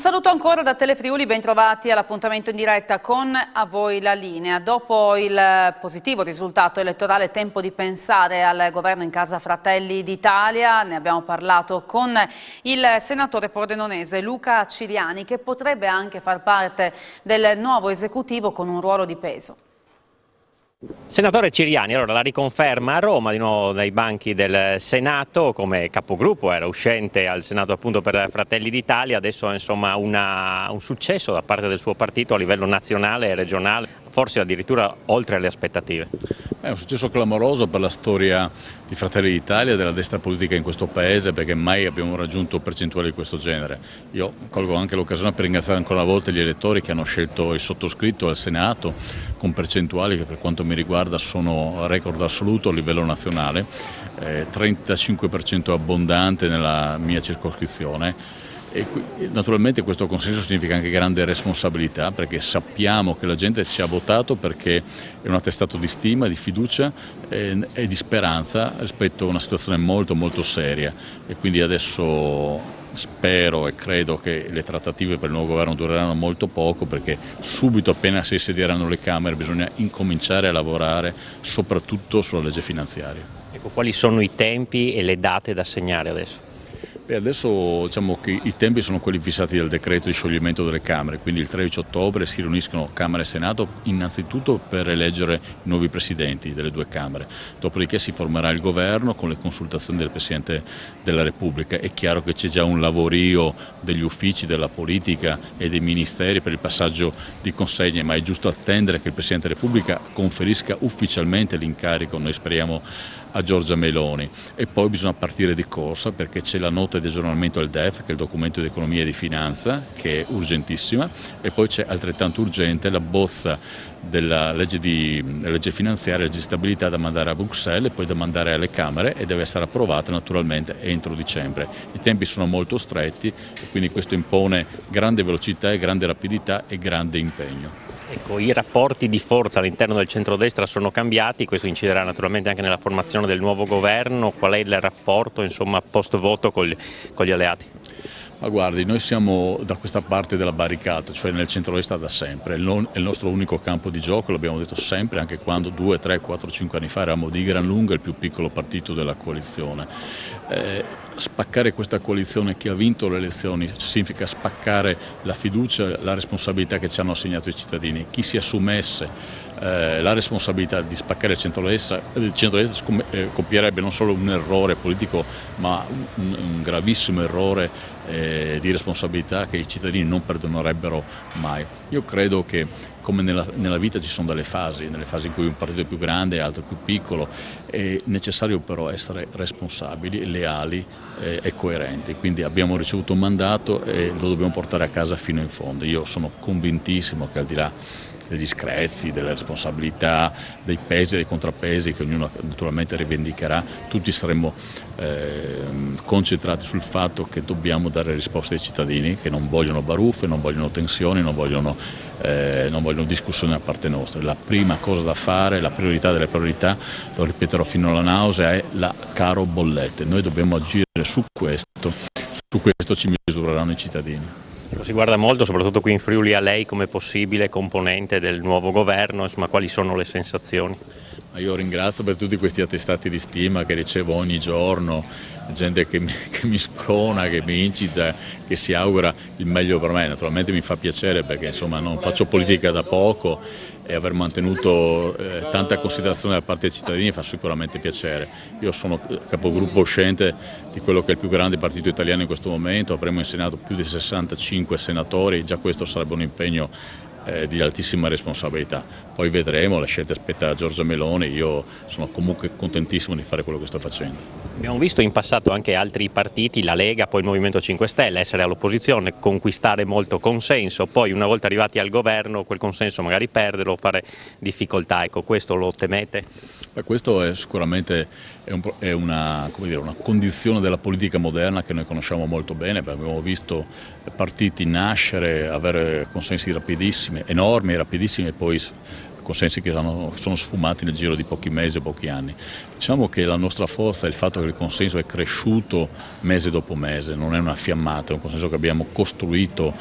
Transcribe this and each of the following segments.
saluto ancora da Telefriuli, ben trovati all'appuntamento in diretta con A voi la linea. Dopo il positivo risultato elettorale, tempo di pensare al governo in casa Fratelli d'Italia. Ne abbiamo parlato con il senatore pordenonese Luca Ciriani, che potrebbe anche far parte del nuovo esecutivo con un ruolo di peso. Senatore Ciriani, allora la riconferma a Roma, di nuovo dai banchi del Senato, come capogruppo, era uscente al Senato appunto per Fratelli d'Italia, adesso insomma un successo da parte del suo partito a livello nazionale e regionale, forse addirittura oltre le aspettative. È un successo clamoroso per la storia di Fratelli d'Italia e della destra politica in questo paese, perché mai abbiamo raggiunto percentuali di questo genere. Io colgo anche l'occasione per ringraziare ancora una volta gli elettori che hanno scelto il sottoscritto al Senato con percentuali che per quanto mi riguarda sono record assoluto a livello nazionale, 35% abbondante nella mia circoscrizione. E naturalmente questo consenso significa anche grande responsabilità, perché sappiamo che la gente ci ha votato perché è un attestato di stima, di fiducia e di speranza rispetto a una situazione molto molto seria, e quindi adesso spero e credo che le trattative per il nuovo governo dureranno molto poco, perché subito appena si sedieranno le Camere bisogna incominciare a lavorare soprattutto sulla legge finanziaria. Ecco, quali sono i tempi e le date da segnare adesso? Adesso diciamo che i tempi sono quelli fissati dal decreto di scioglimento delle Camere, quindi il 13 ottobre si riuniscono Camera e Senato innanzitutto per eleggere i nuovi presidenti delle due Camere, dopodiché si formerà il governo con le consultazioni del Presidente della Repubblica. È chiaro che c'è già un lavorio degli uffici della politica e dei ministeri per il passaggio di consegne, ma è giusto attendere che il Presidente della Repubblica conferisca ufficialmente l'incarico, noi speriamo a Giorgia Meloni, e poi bisogna partire di corsa perché c'è la nota di aggiornamento al DEF, che è il documento di economia e di finanza, che è urgentissima, e poi c'è altrettanto urgente la bozza della legge finanziaria, legge di stabilità, da mandare a Bruxelles e poi da mandare alle Camere, e deve essere approvata naturalmente entro dicembre. I tempi sono molto stretti e quindi questo impone grande velocità e grande rapidità e grande impegno. Ecco, i rapporti di forza all'interno del centrodestra sono cambiati, questo inciderà naturalmente anche nella formazione del nuovo governo. Qual è il rapporto post voto con gli alleati? Ma guardi, noi siamo da questa parte della barricata, cioè nel centrodestra da sempre, è il nostro unico campo di gioco, l'abbiamo detto sempre, anche quando 2, 3, 4, 5 anni fa eravamo di gran lunga il più piccolo partito della coalizione. Spaccare questa coalizione che ha vinto le elezioni significa spaccare la fiducia, la responsabilità che ci hanno assegnato i cittadini. Chi si assumesse la responsabilità di spaccare il centrodestra compierebbe non solo un errore politico, ma un gravissimo errore di responsabilità che i cittadini non perdonerebbero mai. Io credo che, come nella vita, ci sono delle fasi in cui un partito è più grande e altro più piccolo, è necessario però essere responsabili, leali e coerenti. Quindi abbiamo ricevuto un mandato e lo dobbiamo portare a casa fino in fondo. Io sono convintissimo che, al di là degli screzi, delle responsabilità, dei pesi e dei contrappesi che ognuno naturalmente rivendicherà, tutti saremmo concentrati sul fatto che dobbiamo dare risposte ai cittadini che non vogliono baruffe, non vogliono tensioni, non vogliono discussioni da parte nostra. La prima cosa da fare, la priorità delle priorità, lo ripeterò fino alla nausea, è la caro bollette. Noi dobbiamo agire su questo ci misureranno i cittadini. Si guarda molto, soprattutto qui in Friuli, a lei come possibile componente del nuovo governo, insomma, quali sono le sensazioni? Io ringrazio per tutti questi attestati di stima che ricevo ogni giorno, gente che mi sprona, che mi incita, che si augura il meglio per me. Naturalmente mi fa piacere, perché insomma non faccio politica da poco, e aver mantenuto tanta considerazione da parte dei cittadini fa sicuramente piacere. Io sono capogruppo uscente di quello che è il più grande partito italiano in questo momento, avremo in Senato più di 65 senatori, già questo sarebbe un impegno di altissima responsabilità. Poi vedremo, la scelta spetta a Giorgia Meloni, io sono comunque contentissimo di fare quello che sto facendo. Abbiamo visto in passato anche altri partiti, la Lega, poi il Movimento 5 Stelle, essere all'opposizione, conquistare molto consenso, poi una volta arrivati al governo quel consenso magari perderlo, fare difficoltà. Ecco, questo lo temete? Questo è sicuramente una condizione della politica moderna che noi conosciamo molto bene, perché abbiamo visto partiti nascere, avere consensi rapidissimi, enormi e rapidissimi, e poi consensi che sono sfumati nel giro di pochi mesi o pochi anni. Diciamo che la nostra forza è il fatto che il consenso è cresciuto mese dopo mese, non è una fiammata, è un consenso che abbiamo costruito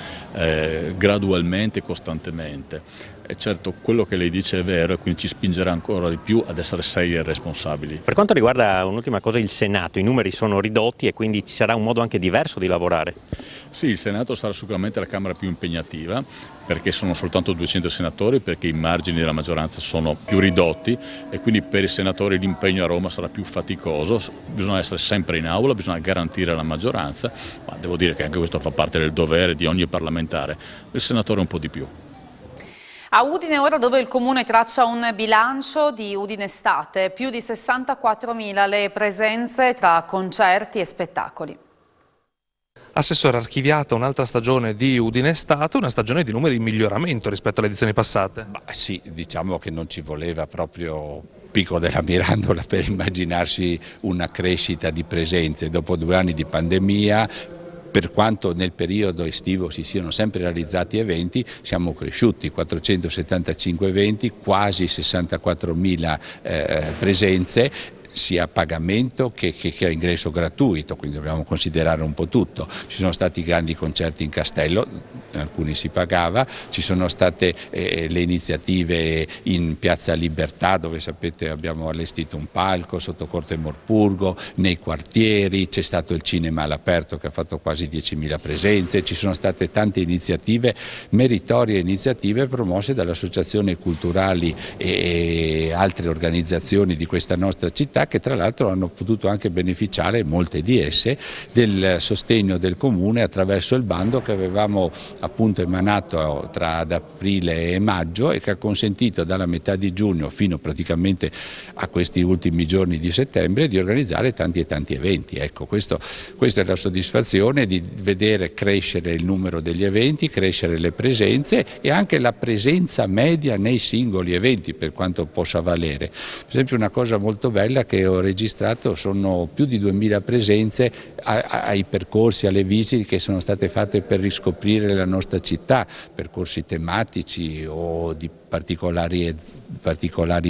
gradualmente e costantemente. E certo, quello che lei dice è vero e quindi ci spingerà ancora di più ad essere seri e responsabili. Per quanto riguarda un'ultima cosa, il Senato, i numeri sono ridotti e quindi ci sarà un modo anche diverso di lavorare? Sì, il Senato sarà sicuramente la Camera più impegnativa perché sono soltanto 200 senatori, perché i margini della maggioranza sono più ridotti e quindi per i senatori l'impegno a Roma sarà più faticoso, bisogna essere sempre in aula, bisogna garantire la maggioranza, ma devo dire che anche questo fa parte del dovere di ogni parlamentare, il senatore un po' di più. A Udine ora, dove il Comune traccia un bilancio di Udine Estate, più di 64.000 le presenze tra concerti e spettacoli. Assessore, archiviata un'altra stagione di Udine Estate, una stagione di numeri in miglioramento rispetto alle edizioni passate. Sì, diciamo che non ci voleva proprio Pico della Mirandola per immaginarsi una crescita di presenze. Dopo 2 anni di pandemia, per quanto nel periodo estivo si siano sempre realizzati eventi, siamo cresciuti, 475 eventi, quasi 64.000 presenze, sia a pagamento che a ingresso gratuito, quindi dobbiamo considerare un po' tutto. Ci sono stati grandi concerti in Castello, alcuni si pagava, ci sono state le iniziative in Piazza Libertà, dove sapete abbiamo allestito un palco, sotto Corte Morpurgo, nei quartieri, c'è stato il cinema all'aperto che ha fatto quasi 10.000 presenze, ci sono state tante iniziative, meritorie iniziative promosse dalle associazioni culturali e altre organizzazioni di questa nostra città, che tra l'altro hanno potuto anche beneficiare, molte di esse, del sostegno del Comune attraverso il bando che avevamo appunto emanato tra aprile e maggio e che ha consentito dalla metà di giugno fino praticamente a questi ultimi giorni di settembre di organizzare tanti e tanti eventi. Ecco, questa è la soddisfazione di vedere crescere il numero degli eventi, crescere le presenze e anche la presenza media nei singoli eventi, per quanto possa valere. Per esempio, una cosa molto bella che ho registrato sono più di 2.000 presenze ai percorsi, alle visite che sono state fatte per riscoprire la nostra città, percorsi tematici o di particolari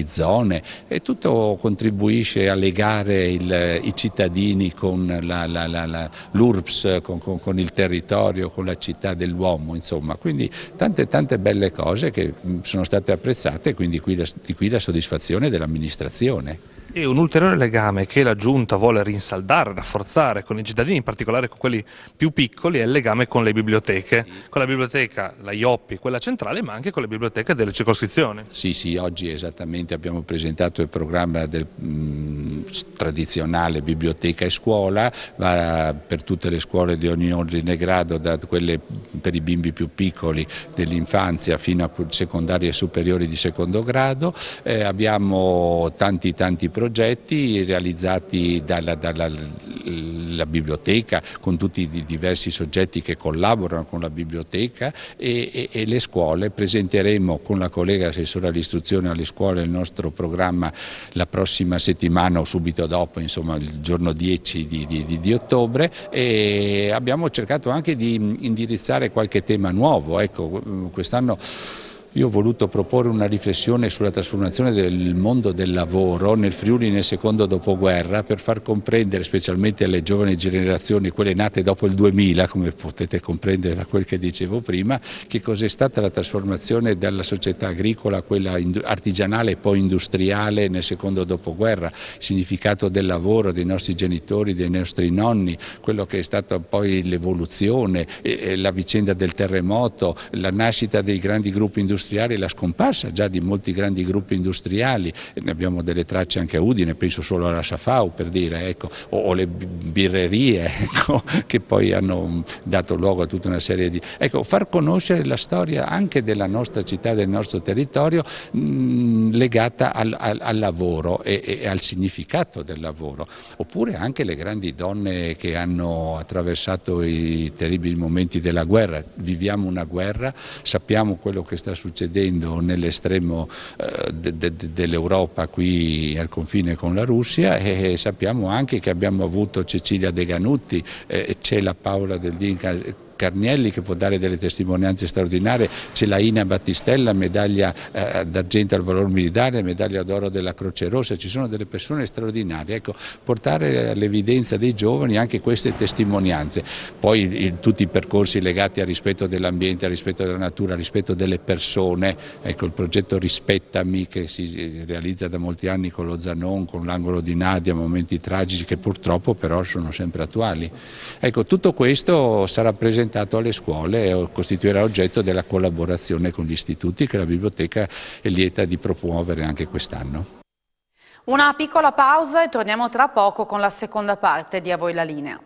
zone, e tutto contribuisce a legare i cittadini con l'URBS, con il territorio, con la città dell'uomo, insomma, quindi tante belle cose che sono state apprezzate, quindi di qui la soddisfazione dell'amministrazione. E un ulteriore legame che la Giunta vuole rinsaldare, rafforzare con i cittadini, in particolare con quelli più piccoli, è il legame con le biblioteche, con la biblioteca, la IOPI, quella centrale, ma anche con le biblioteche delle circoscrizioni. Sì, oggi esattamente abbiamo presentato il programma del tradizionale biblioteca e scuola, va per tutte le scuole di ogni ordine e grado, da quelle per i bimbi più piccoli dell'infanzia fino a secondarie e superiori di secondo grado. Abbiamo tanti progetti realizzati dalla biblioteca, con tutti i diversi soggetti che collaborano con la biblioteca e le scuole. Presenteremo con la collega assessore all'istruzione alle scuole il nostro programma la prossima settimana o subito dopo, insomma il giorno 10 di ottobre, e abbiamo cercato anche di indirizzare qualche tema nuovo. Ecco, quest'anno io ho voluto proporre una riflessione sulla trasformazione del mondo del lavoro nel Friuli nel secondo dopoguerra, per far comprendere specialmente alle giovani generazioni, quelle nate dopo il 2000, come potete comprendere da quel che dicevo prima, che cos'è stata la trasformazione dalla società agricola a quella artigianale e poi industriale nel secondo dopoguerra, il significato del lavoro dei nostri genitori, dei nostri nonni, quello che è stata poi l'evoluzione, la vicenda del terremoto, la nascita dei grandi gruppi industriali, la scomparsa già di molti grandi gruppi industriali, ne abbiamo delle tracce anche a Udine, penso solo alla Safau per dire, ecco, o le birrerie, ecco, che poi hanno dato luogo a tutta una serie di... Ecco, far conoscere la storia anche della nostra città, del nostro territorio, legata al lavoro e al significato del lavoro, oppure anche le grandi donne che hanno attraversato i terribili momenti della guerra. Viviamo una guerra, sappiamo quello che sta succedendo nell'estremo dell'Europa, qui al confine con la Russia, e sappiamo anche che abbiamo avuto Cecilia De Ganutti, Cela Paola del Dinca, Carnielli che può dare delle testimonianze straordinarie, c'è la Ina Battistella, medaglia d'argento al valor militare, medaglia d'oro della Croce Rossa, ci sono delle persone straordinarie. Ecco, portare all'evidenza dei giovani anche queste testimonianze, poi tutti i percorsi legati al rispetto dell'ambiente, al rispetto della natura, al rispetto delle persone, ecco il progetto Rispettami che si realizza da molti anni con lo Zanon, con l'angolo di Nadia, momenti tragici che purtroppo però sono sempre attuali. Ecco, tutto questo sarà presentato alle scuole e costituirà oggetto della collaborazione con gli istituti che la biblioteca è lieta di promuovere anche quest'anno. Una piccola pausa e torniamo tra poco con la seconda parte di A voi la linea.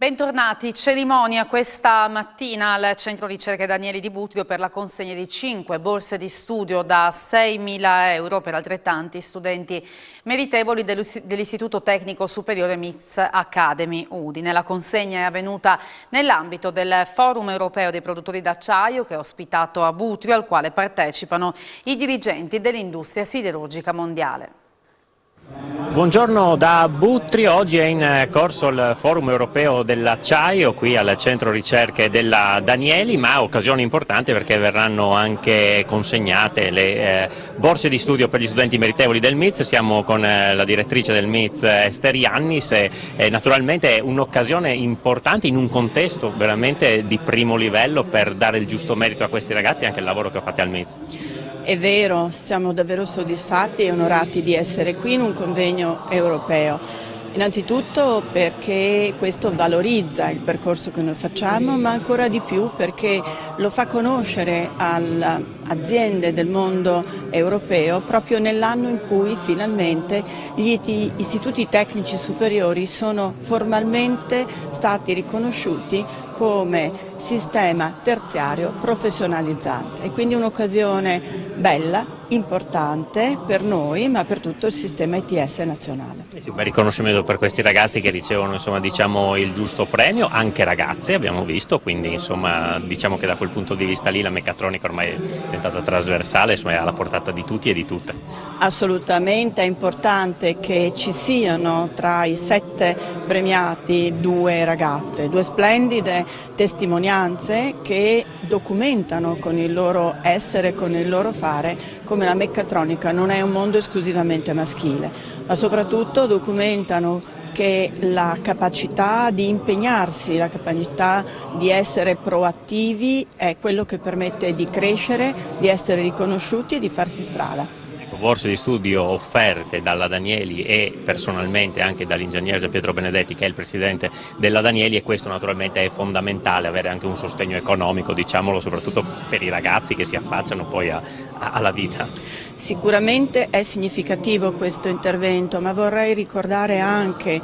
Bentornati, cerimonia questa mattina al Centro Ricerche Danieli di Butrio per la consegna di 5 borse di studio da 6.000 euro per altrettanti studenti meritevoli dell'Istituto Tecnico Superiore MIZ Academy Udine. La consegna è avvenuta nell'ambito del Forum Europeo dei Produttori d'Acciaio che è ospitato a Butrio, al quale partecipano i dirigenti dell'industria siderurgica mondiale. Buongiorno da Butrio, oggi è in corso il Forum Europeo dell'Acciaio qui al Centro Ricerche della Danieli, ma occasione importante perché verranno anche consegnate le borse di studio per gli studenti meritevoli del MIZ. Siamo con la direttrice del MIZ Ester Iannis e naturalmente è un'occasione importante in un contesto veramente di primo livello per dare il giusto merito a questi ragazzi e anche il lavoro che fate al MIZ. È vero, siamo davvero soddisfatti e onorati di essere qui in un convegno europeo. Innanzitutto perché questo valorizza il percorso che noi facciamo, ma ancora di più perché lo fa conoscere alle aziende del mondo europeo proprio nell'anno in cui finalmente gli istituti tecnici superiori sono formalmente stati riconosciuti come sistema terziario professionalizzante. E quindi un'occasione bella, importante per noi, ma per tutto il sistema ITS nazionale. Un bel riconoscimento per questi ragazzi che ricevono diciamo, il giusto premio, anche ragazze abbiamo visto, quindi insomma, diciamo che da quel punto di vista lì la meccatronica ormai è diventata trasversale, insomma, è alla portata di tutti e di tutte. Assolutamente è importante che ci siano tra i 7 premiati 2 ragazze, 2 splendide testimonianze che documentano con il loro essere, con il loro fare, come la meccatronica non è un mondo esclusivamente maschile, ma soprattutto documentano che la capacità di impegnarsi, la capacità di essere proattivi è quello che permette di crescere, di essere riconosciuti e di farsi strada. Borse di studio offerte dalla Danieli e personalmente anche dall'ingegner Pietro Benedetti, che è il presidente della Danieli, e questo naturalmente è fondamentale, avere anche un sostegno economico, diciamolo, soprattutto per i ragazzi che si affacciano poi alla vita. Sicuramente è significativo questo intervento, ma vorrei ricordare anche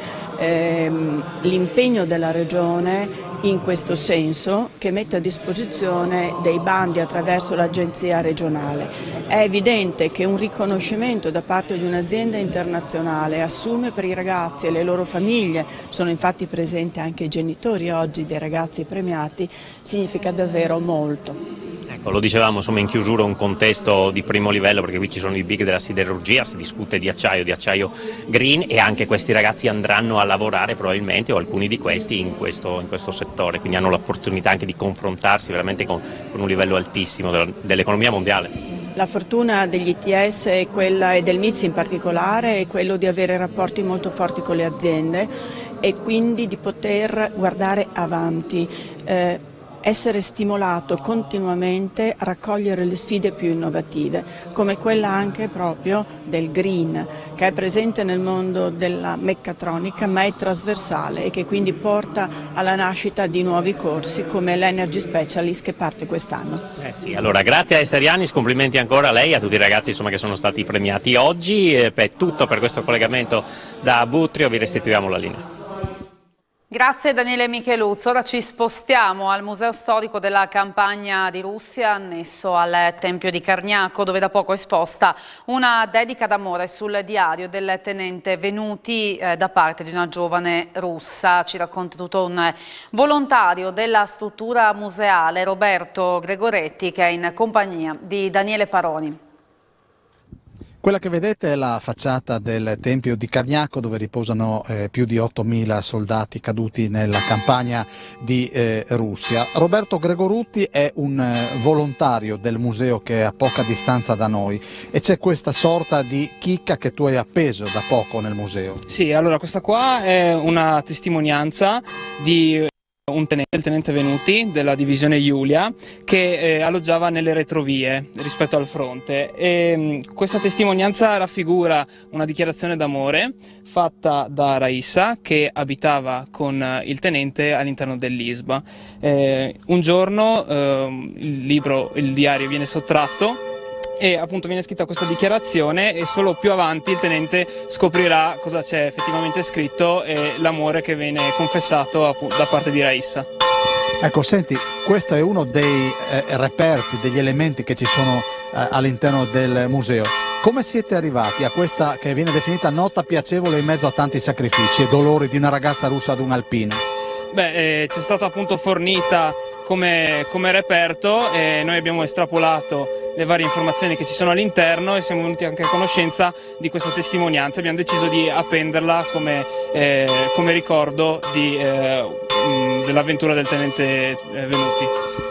l'impegno della Regione in questo senso, che mette a disposizione dei bandi attraverso l'agenzia regionale. È evidente che un riconoscimento da parte di un'azienda internazionale assume per i ragazzi e le loro famiglie, sono infatti presenti anche i genitori oggi dei ragazzi premiati, significa davvero molto. Ecco, lo dicevamo, insomma, in chiusura un contesto di primo livello, perché qui ci sono i big della siderurgia, si discute di acciaio green, e anche questi ragazzi andranno a lavorare probabilmente, o alcuni di questi, in questo settore, quindi hanno l'opportunità anche di confrontarsi veramente con un livello altissimo dell'economia mondiale. La fortuna degli ITS e del MIZ in particolare è quello di avere rapporti molto forti con le aziende e quindi di poter guardare avanti. Essere stimolato continuamente a raccogliere le sfide più innovative, come quella anche proprio del green, che è presente nel mondo della meccatronica ma è trasversale e che quindi porta alla nascita di nuovi corsi come l'Energy Specialist che parte quest'anno. Sì, allora grazie a Ester Iannis, complimenti ancora a lei e a tutti i ragazzi che sono stati premiati oggi. È tutto per questo collegamento da Butrio, vi restituiamo la linea. Grazie Daniele Micheluzzo. Ora ci spostiamo al Museo Storico della Campagna di Russia, annesso al Tempio di Cargnacco, dove da poco è esposta una dedica d'amore sul diario del tenente Venuti da parte di una giovane russa. Ci racconta tutto un volontario della struttura museale, Roberto Gregoretti, che è in compagnia di Daniele Paroni. Quella che vedete è la facciata del Tempio di Cargnacco, dove riposano più di 8.000 soldati caduti nella campagna di Russia. Roberto Gregorutti è un volontario del museo che è a poca distanza da noi e c'è questa sorta di chicca che tu hai appeso da poco nel museo. Sì, allora questa qua è una testimonianza di il tenente Venuti della divisione Giulia, che alloggiava nelle retrovie rispetto al fronte, e questa testimonianza raffigura una dichiarazione d'amore fatta da Raissa, che abitava con il tenente all'interno dell'Isba. Un giorno il diario viene sottratto e appunto viene scritta questa dichiarazione, e solo più avanti il tenente scoprirà cosa c'è effettivamente scritto e l'amore che viene confessato da parte di Raissa. Ecco, senti, questo è uno dei reperti, degli elementi che ci sono all'interno del museo. Come siete arrivati a questa che viene definita nota piacevole in mezzo a tanti sacrifici e dolori di una ragazza russa ad un alpino? Beh, c'è stata appunto fornita come reperto, e noi abbiamo estrapolato le varie informazioni che ci sono all'interno e siamo venuti anche a conoscenza di questa testimonianza. Abbiamo deciso di appenderla come ricordo dell'avventura del tenente Venuti.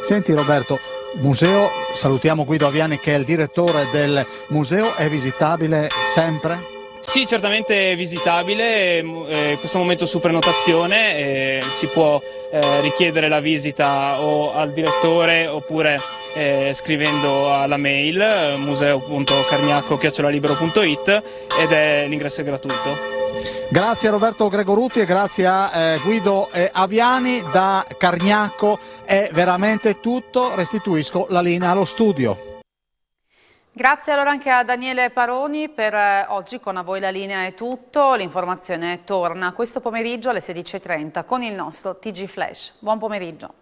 Senti Roberto, museo, salutiamo Guido Aviani che è il direttore del museo, è visitabile sempre? Sì, certamente è visitabile, in questo momento su prenotazione, si può richiedere la visita o al direttore oppure scrivendo alla mail museo.cargnacco@libero.it, ed l'ingresso è gratuito. Grazie a Roberto Gregorutti e grazie a Guido Aviani da Cargnacco, è veramente tutto, restituisco la linea allo studio. Grazie allora anche a Daniele Paroni. Per oggi con A Voi la Linea è tutto, l'informazione torna questo pomeriggio alle 16:30 con il nostro TG Flash. Buon pomeriggio.